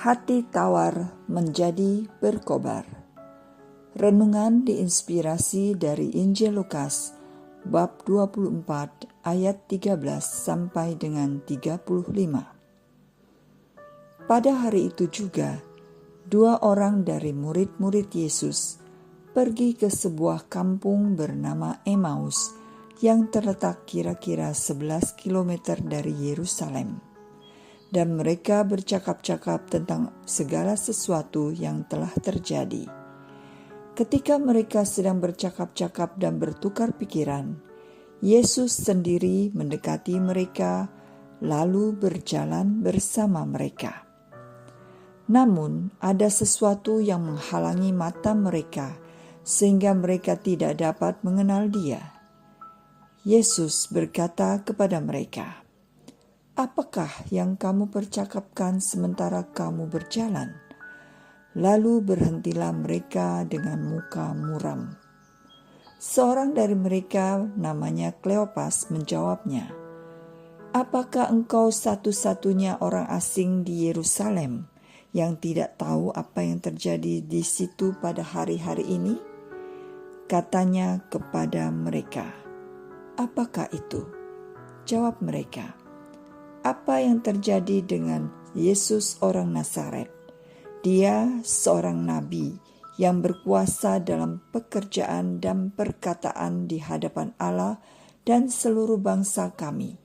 Hati tawar menjadi berkobar. Renungan diinspirasi dari Injil Lukas bab 24 ayat 13 sampai dengan 35. Pada hari itu juga, 2 orang dari murid-murid Yesus pergi ke sebuah kampung bernama Emmaus yang terletak kira-kira 11 km dari Yerusalem. Dan mereka bercakap-cakap tentang segala sesuatu yang telah terjadi. Ketika mereka sedang bercakap-cakap dan bertukar pikiran, Yesus sendiri mendekati mereka, lalu berjalan bersama mereka. Namun, ada sesuatu yang menghalangi mata mereka, sehingga mereka tidak dapat mengenal Dia. Yesus berkata kepada mereka, "Apakah yang kamu percakapkan sementara kamu berjalan?" Lalu berhentilah mereka dengan muka muram. Seorang dari mereka, namanya Kleopas, menjawabnya, "Apakah engkau satu-satunya orang asing di Yerusalem yang tidak tahu apa yang terjadi di situ pada hari-hari ini?" Katanya kepada mereka, "Apakah itu?" Jawab mereka, "Apa yang terjadi dengan Yesus orang Nazaret? Dia seorang nabi yang berkuasa dalam pekerjaan dan perkataan di hadapan Allah dan seluruh bangsa kami.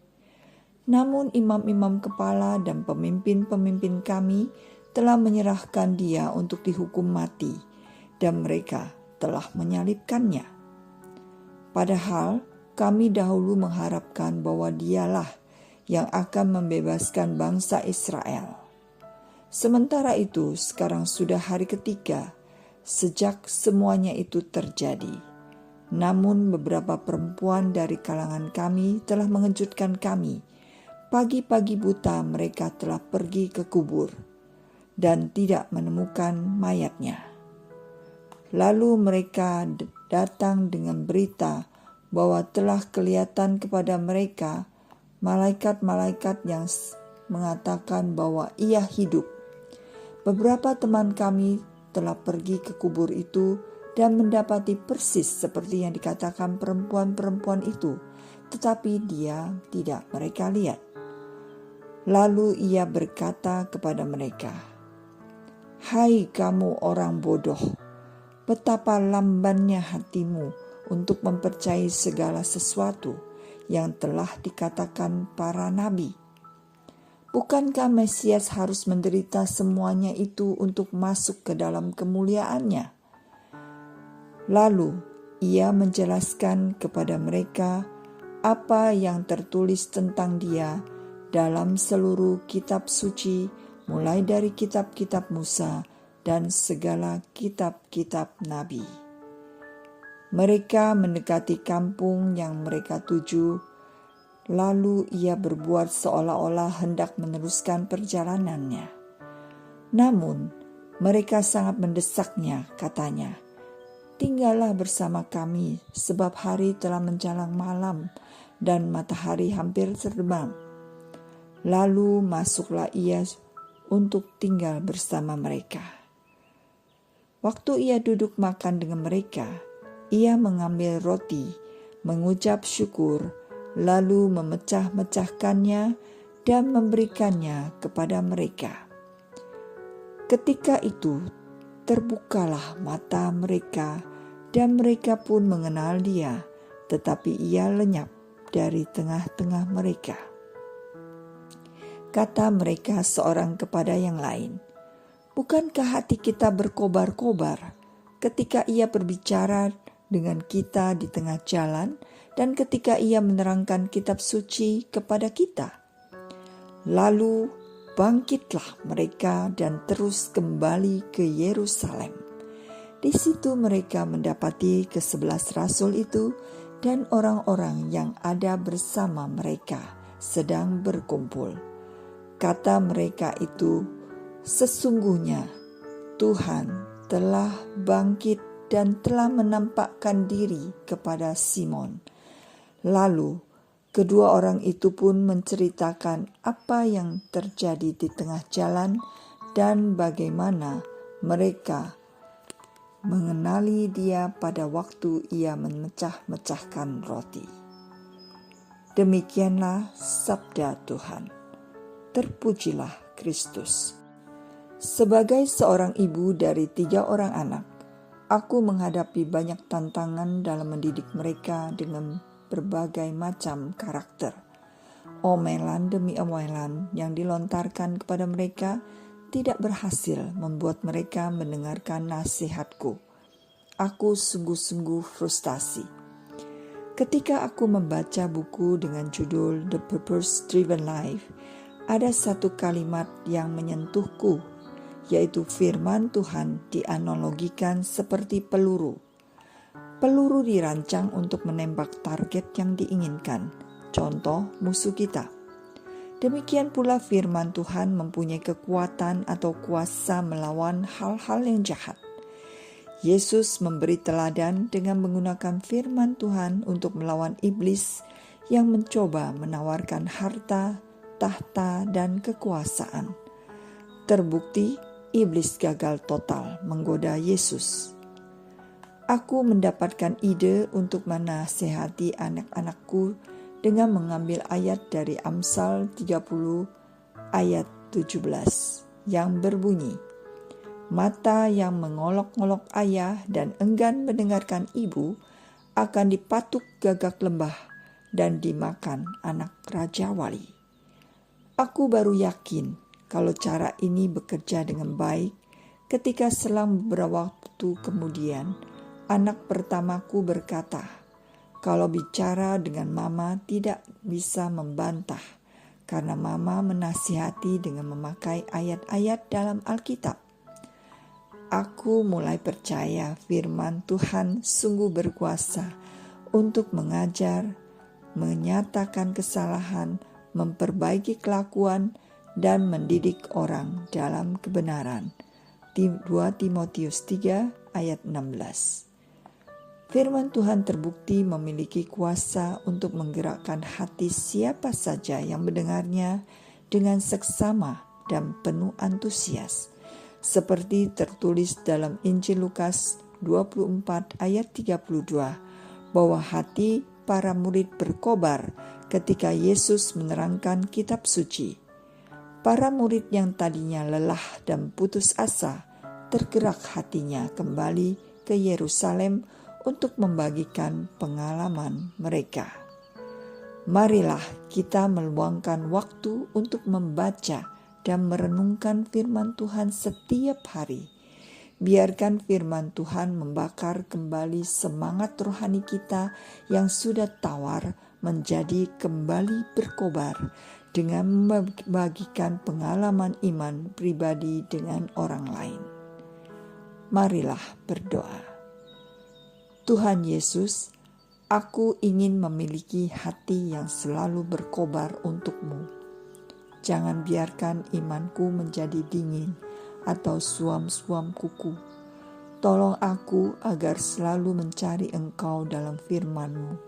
Namun imam-imam kepala dan pemimpin-pemimpin kami telah menyerahkan dia untuk dihukum mati, dan mereka telah menyalibkannya. Padahal kami dahulu mengharapkan bahwa dialah yang akan membebaskan bangsa Israel. Sementara itu, sekarang sudah hari ketiga sejak semuanya itu terjadi. Namun beberapa perempuan dari kalangan kami telah mengejutkan kami. Pagi-pagi buta mereka telah pergi ke kubur dan tidak menemukan mayatnya. Lalu mereka datang dengan berita bahwa telah kelihatan kepada mereka malaikat-malaikat yang mengatakan bahwa ia hidup. Beberapa teman kami telah pergi ke kubur itu dan mendapati persis seperti yang dikatakan perempuan-perempuan itu, tetapi dia tidak mereka lihat. Lalu ia berkata kepada mereka, "Hai kamu orang bodoh, betapa lambannya hatimu untuk mempercayai segala sesuatu yang telah dikatakan para nabi. Bukankah Mesias harus menderita semuanya itu untuk masuk ke dalam kemuliaannya?" Lalu ia menjelaskan kepada mereka apa yang tertulis tentang dia dalam seluruh kitab suci, mulai dari kitab-kitab Musa dan segala kitab-kitab nabi. Mereka mendekati kampung yang mereka tuju, lalu ia berbuat seolah-olah hendak meneruskan perjalanannya. Namun, mereka sangat mendesaknya, katanya, "Tinggallah bersama kami, sebab hari telah menjelang malam dan matahari hampir terbang." Lalu masuklah ia untuk tinggal bersama mereka. Waktu ia duduk makan dengan mereka, ia mengambil roti, mengucap syukur, lalu memecah-mecahkannya dan memberikannya kepada mereka. Ketika itu, terbukalah mata mereka dan mereka pun mengenal dia, tetapi ia lenyap dari tengah-tengah mereka. Kata mereka seorang kepada yang lain, "Bukankah hati kita berkobar-kobar ketika ia berbicara dengan kita di tengah jalan dan ketika ia menerangkan kitab suci kepada kita?" Lalu bangkitlah mereka dan terus kembali ke Yerusalem. Di situ mereka mendapati ke-11 rasul itu dan orang-orang yang ada bersama mereka sedang berkumpul. Kata mereka itu, "Sesungguhnya Tuhan telah bangkit dan telah menampakkan diri kepada Simon." Lalu kedua orang itu pun menceritakan apa yang terjadi di tengah jalan dan bagaimana mereka mengenali Dia pada waktu Ia memecah-mecahkan roti. Demikianlah sabda Tuhan. Terpujilah Kristus. Sebagai seorang ibu dari 3 orang anak, aku menghadapi banyak tantangan dalam mendidik mereka dengan berbagai macam karakter. Omelan demi omelan yang dilontarkan kepada mereka tidak berhasil membuat mereka mendengarkan nasihatku. Aku sungguh-sungguh frustasi. Ketika aku membaca buku dengan judul The Purpose Driven Life, ada satu kalimat yang menyentuhku, yaitu firman Tuhan dianalogikan seperti peluru. Peluru dirancang untuk menembak target yang diinginkan, contoh musuh kita. Demikian pula firman Tuhan mempunyai kekuatan atau kuasa melawan hal-hal yang jahat. Yesus memberi teladan dengan menggunakan firman Tuhan untuk melawan iblis yang mencoba menawarkan harta, tahta, dan kekuasaan. Terbukti, iblis gagal total menggoda Yesus. Aku mendapatkan ide untuk menasehati anak-anakku dengan mengambil ayat dari Amsal 30 ayat 17 yang berbunyi, "Mata yang mengolok-olok ayah dan enggan mendengarkan ibu akan dipatuk gagak lembah dan dimakan anak raja wali." Aku baru yakin kalau cara ini bekerja dengan baik ketika selang beberapa waktu kemudian anak pertamaku berkata, kalau bicara dengan mama tidak bisa membantah karena mama menasihati dengan memakai ayat-ayat dalam Alkitab. Aku mulai percaya firman Tuhan sungguh berkuasa untuk mengajar, menyatakan kesalahan, memperbaiki kelakuan, dan mendidik orang dalam kebenaran. 2 Timotius 3 ayat 16. Firman Tuhan terbukti memiliki kuasa untuk menggerakkan hati siapa saja yang mendengarnya dengan seksama dan penuh antusias. Seperti tertulis dalam Injil Lukas 24 ayat 32, bahwa hati para murid berkobar ketika Yesus menerangkan kitab suci. Para murid yang tadinya lelah dan putus asa, tergerak hatinya kembali ke Yerusalem untuk membagikan pengalaman mereka. Marilah kita meluangkan waktu untuk membaca dan merenungkan firman Tuhan setiap hari. Biarkan firman Tuhan membakar kembali semangat rohani kita yang sudah tawar menjadi kembali berkobar dengan membagikan pengalaman iman pribadi dengan orang lain. Marilah berdoa. Tuhan Yesus, aku ingin memiliki hati yang selalu berkobar untuk-Mu. Jangan biarkan imanku menjadi dingin atau suam-suam kuku. Tolong aku agar selalu mencari Engkau dalam firman-Mu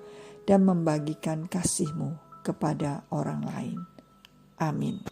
dan membagikan kasih-Mu kepada orang lain. Amin.